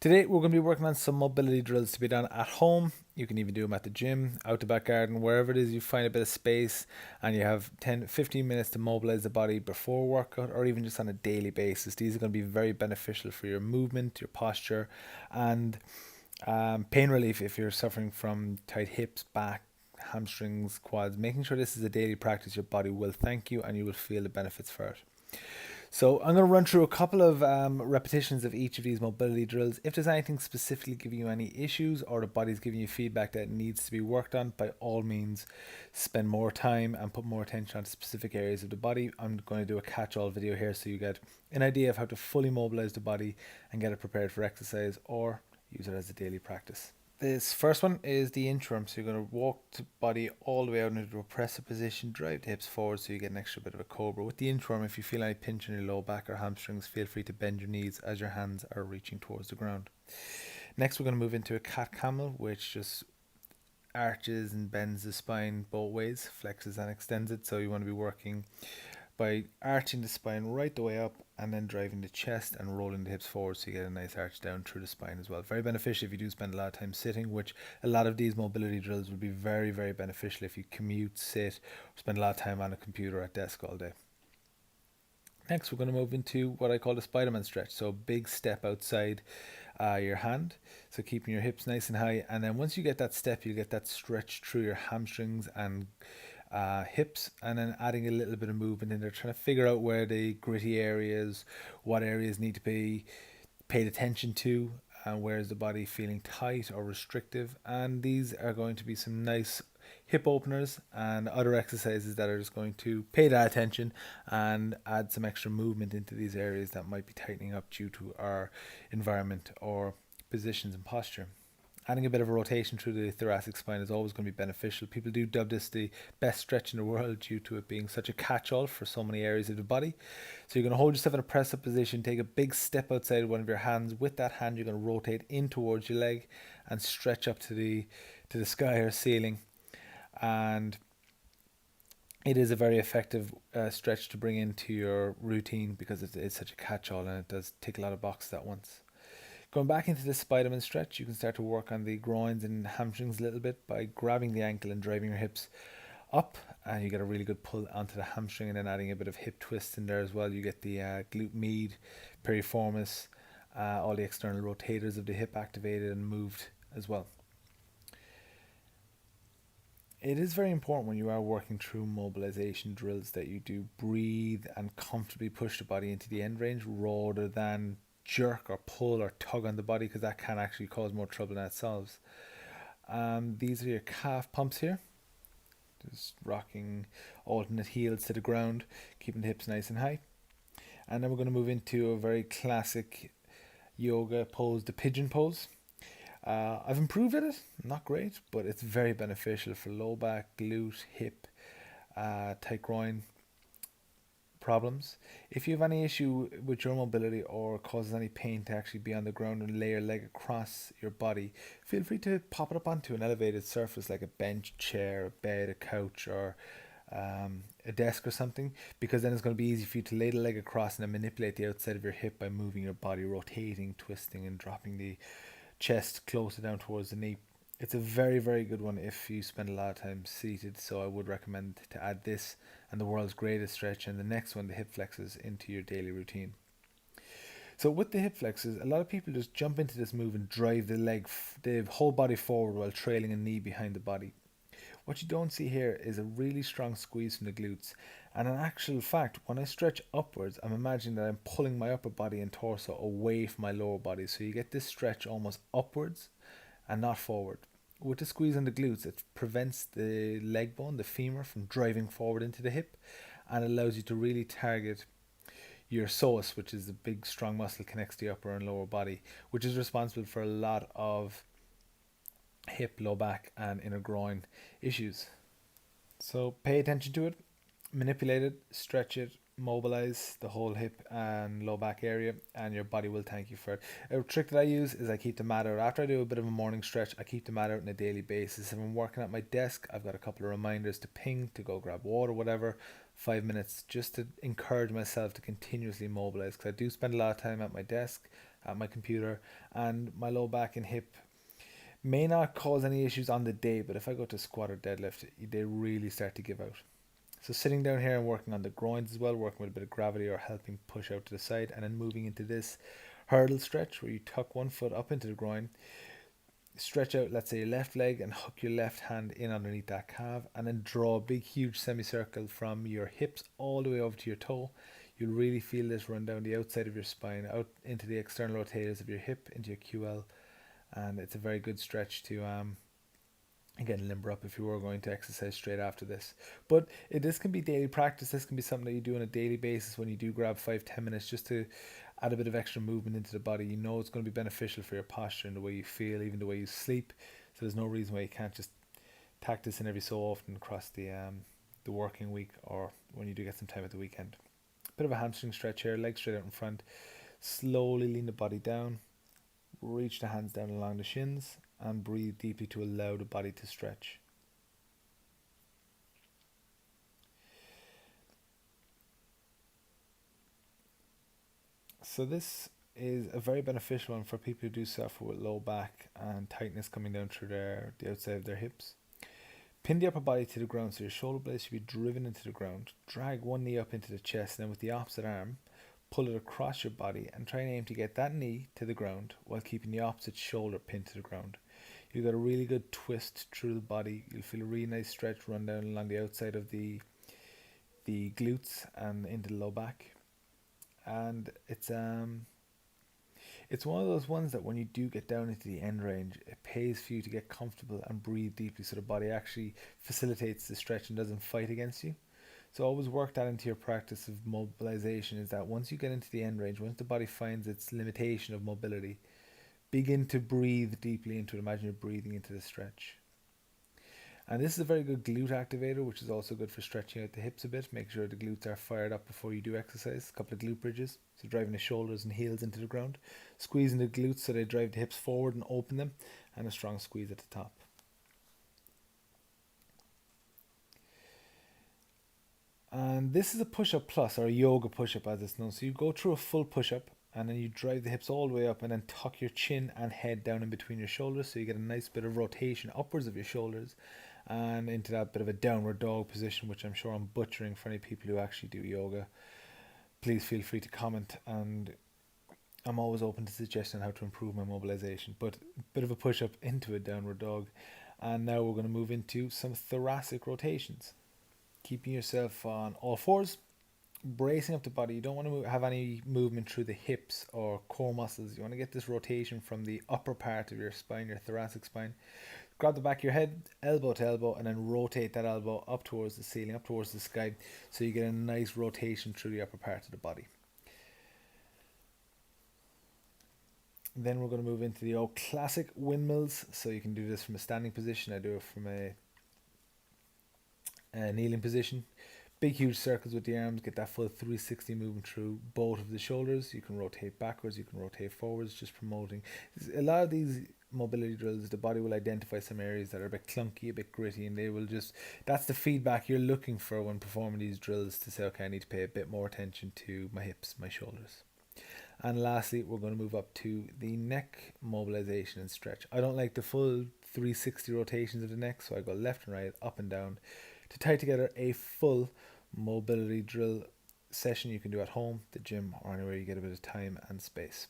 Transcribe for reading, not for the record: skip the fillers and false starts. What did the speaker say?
Today we're going to be working on some mobility drills to be done at home. You can even do them at the gym, out the back garden, wherever it is you find a bit of space and you have 10, 15 minutes to mobilize the body before workout or even just on a daily basis. These are going to be very beneficial for your movement, your posture, and pain relief if you're suffering from tight hips, back, hamstrings, quads. Making sure this is a daily practice, your body will thank you and you will feel the benefits for it. So I'm going to run through a couple of repetitions of each of these mobility drills. If there's anything specifically giving you any issues or the body's giving you feedback that needs to be worked on, by all means, spend more time and put more attention on specific areas of the body. I'm going to do a catch-all video here so you get an idea of how to fully mobilize the body and get it prepared for exercise or use it as a daily practice. This first one is the interim. So you're going to walk the body all the way out into a press-up position, drive the hips forward so you get an extra bit of a cobra. With the interim, if you feel any pinch in your low back or hamstrings, feel free to bend your knees as your hands are reaching towards the ground. Next, we're going to move into a cat camel, which just arches and bends the spine both ways, flexes and extends it. So you want to be working by arching the spine right the way up and then driving the chest and rolling the hips forward so you get a nice arch down through the spine as well. Very beneficial if you do spend a lot of time sitting, which a lot of these mobility drills will be very, very beneficial if you commute, sit, or spend a lot of time on a computer or at desk all day. Next, we're going to move into what I call the Spider-Man stretch. So big step outside your hand. So keeping your hips nice and high. And then once you get that step, you get that stretch through your hamstrings and hips, and then adding a little bit of movement in there, trying to figure out where the gritty areas, what areas need to be paid attention to, and where is the body feeling tight or restrictive. And these are going to be some nice hip openers and other exercises that are just going to pay that attention and add some extra movement into these areas that might be tightening up due to our environment or positions and posture. Adding a bit of a rotation through the thoracic spine is always going to be beneficial. People do dub this the best stretch in the world due to it being such a catch-all for so many areas of the body. So you're going to hold yourself in a press-up position, take a big step outside one of your hands. With that hand, you're going to rotate in towards your leg and stretch up to the sky or ceiling. And it is a very effective stretch to bring into your routine because it's such a catch-all and it does tick a lot of boxes at once. Going back into this Spider-Man stretch, you can start to work on the groins and hamstrings a little bit by grabbing the ankle and driving your hips up, and you get a really good pull onto the hamstring, and then adding a bit of hip twist in there as well. You get the glute med, piriformis, all the external rotators of the hip activated and moved as well. It is very important when you are working through mobilization drills that you do breathe and comfortably push the body into the end range rather than jerk or pull or tug on the body, because that can actually cause more trouble than it solves. These are your calf pumps here. Just rocking alternate heels to the ground, keeping the hips nice and high. And then we're going to move into a very classic yoga pose, the pigeon pose. I've improved at it, not great, but it's very beneficial for low back, glute, hip, tight groin problems. If you have any issue with your mobility or causes any pain to actually be on the ground and lay your leg across your body, feel free to pop it up onto an elevated surface like a bench, chair, a bed, a couch, or a desk or something, because then it's going to be easy for you to lay the leg across and then manipulate the outside of your hip by moving your body, rotating, twisting, and dropping the chest closer down towards the knee. It's a very, very good one if you spend a lot of time seated, so I would recommend to add this and the world's greatest stretch and the next one, the hip flexes, into your daily routine. So with the hip flexes, a lot of people just jump into this move and drive the whole body forward while trailing a knee behind the body. What you don't see here is a really strong squeeze from the glutes. And in actual fact, when I stretch upwards, I'm imagining that I'm pulling my upper body and torso away from my lower body. So you get this stretch almost upwards and not forward. With the squeeze on the glutes, it prevents the leg bone, the femur, from driving forward into the hip, and allows you to really target your psoas, which is the big strong muscle connects to the upper and lower body, which is responsible for a lot of hip, low back, and inner groin issues. So pay attention to it, manipulate it, stretch it, mobilize the whole hip and low back area, and your body will thank you for it. A trick that I use is I keep the mat out. After I do a bit of a morning stretch, I keep the mat out on a daily basis. If I'm working at my desk, I've got a couple of reminders to ping, to go grab water, whatever, 5 minutes, just to encourage myself to continuously mobilize, because I do spend a lot of time at my desk at my computer, and my low back and hip may not cause any issues on the day, but if I go to squat or deadlift, they really start to give out. So sitting down here and working on the groins as well, working with a bit of gravity or helping push out to the side, and then moving into this hurdle stretch where you tuck one foot up into the groin, stretch out, let's say, your left leg and hook your left hand in underneath that calf, and then draw a big huge semicircle from your hips all the way over to your toe. You'll really feel this run down the outside of your spine, out into the external rotators of your hip, into your QL, and it's a very good stretch to again limber up if you were going to exercise straight after this. But this can be daily practice. This can be something that you do on a daily basis when you do grab 5-10 minutes just to add a bit of extra movement into the body. You know it's going to be beneficial for your posture and the way you feel, even the way you sleep. So there's no reason why you can't just tack this in every so often across the working week, or when you do get some time at the weekend. Bit of a hamstring stretch here, legs straight out in front. Slowly lean the body down, reach the hands down along the shins, and breathe deeply to allow the body to stretch. So this is a very beneficial one for people who do suffer with low back and tightness coming down through the outside of their hips. Pin the upper body to the ground so your shoulder blades should be driven into the ground. Drag one knee up into the chest, and then with the opposite arm, pull it across your body and try and aim to get that knee to the ground while keeping the opposite shoulder pinned to the ground. You've got a really good twist through the body. You'll feel a really nice stretch run down along the outside of the glutes and into the low back. And it's one of those ones that when you do get down into the end range, it pays for you to get comfortable and breathe deeply so the body actually facilitates the stretch and doesn't fight against you. So always work that into your practice of mobilization, is that once you get into the end range, once the body finds its limitation of mobility, begin to breathe deeply into it. Imagine you're breathing into the stretch. And this is a very good glute activator, which is also good for stretching out the hips a bit. Make sure the glutes are fired up before you do exercise. A couple of glute bridges, so driving the shoulders and heels into the ground. Squeezing the glutes so they drive the hips forward and open them, and a strong squeeze at the top. And this is a push-up plus, or a yoga push-up as it's known. So you go through a full push-up, and then you drive the hips all the way up, and then tuck your chin and head down in between your shoulders, so you get a nice bit of rotation upwards of your shoulders and into that bit of a downward dog position, which I'm sure I'm butchering for any people who actually do yoga. Please feel free to comment, and I'm always open to suggesting how to improve my mobilization. But a bit of a push up into a downward dog, and now we're going to move into some thoracic rotations. Keeping yourself on all fours, bracing up the body. You don't want to have any movement through the hips or core muscles. You want to get this rotation from the upper part of your spine, your thoracic spine. Grab the back of your head, elbow to elbow, and then rotate that elbow up towards the ceiling, up towards the sky, so you get a nice rotation through the upper part of the body. Then we're going to move into the old classic windmills. So you can do this from a standing position. I do it from a kneeling position. Big huge circles with the arms, get that full 360 movement through both of the shoulders. You can rotate backwards, you can rotate forwards, just promoting. A lot of these mobility drills, the body will identify some areas that are a bit clunky, a bit gritty, and they will just, that's the feedback you're looking for when performing these drills, to say, okay, I need to pay a bit more attention to my hips, my shoulders. And lastly, we're going to move up to the neck mobilization and stretch. I don't like the full 360 rotations of the neck, so I go left and right, up and down, to tie together a full mobility drill session you can do at home, the gym, or anywhere you get a bit of time and space.